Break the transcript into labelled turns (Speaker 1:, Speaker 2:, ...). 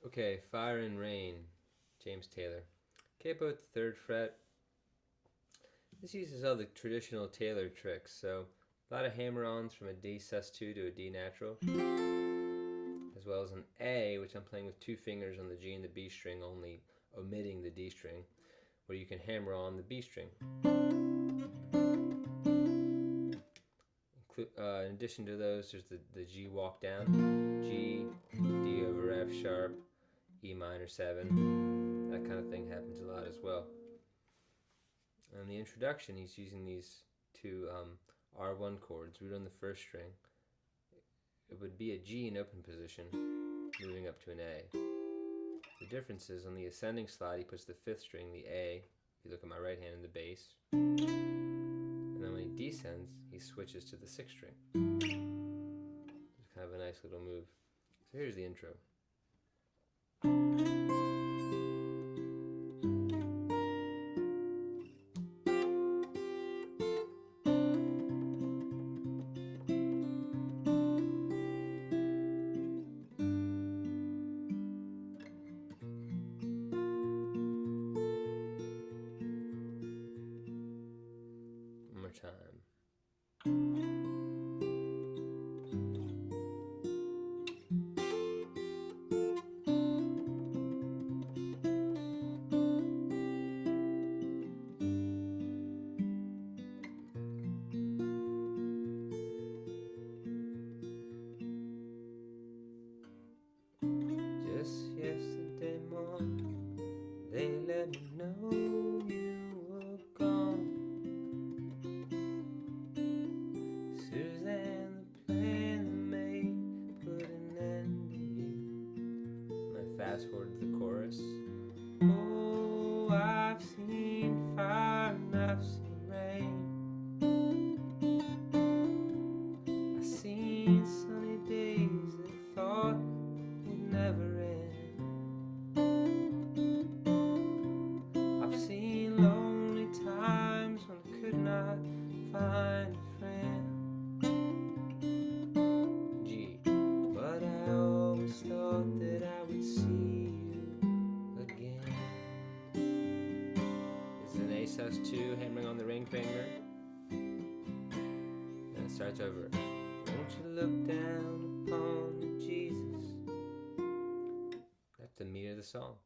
Speaker 1: Okay, Fire and Rain, James Taylor. Capo at the third fret. This uses all the traditional Taylor tricks, so a lot of hammer-ons from a D sus2 to a D natural, as well as an A, which I'm playing with two fingers on the G and the B string, only omitting the D string, where you can hammer on the B string. In addition to those, there's the G walk down, G, D over F sharp, E minor 7. That kind of thing happens a lot as well. In the introduction, he's using these two R1 chords, root on the first string. It would be a G in open position, moving up to an A. The difference is on the ascending slide, he puts the fifth string, the A, if you look at my right hand, in the bass. And then when he descends, he switches to the sixth string. It's kind of a nice little move. So here's the intro. One more time. Just yesterday morning, they let me know you were gone. Suzanne, the plan that made put an end to you. I fast forward to the chorus. Oh, I've seen fire and I've seen rain. I've seen sunny days that I thought would never end. I've seen lonely times when I could not find a friend. But I always thought that I would see you again. This is an A sus2, hammering on the ring finger. And it starts over. Won't you look down upon Jesus? That's the meat of the song.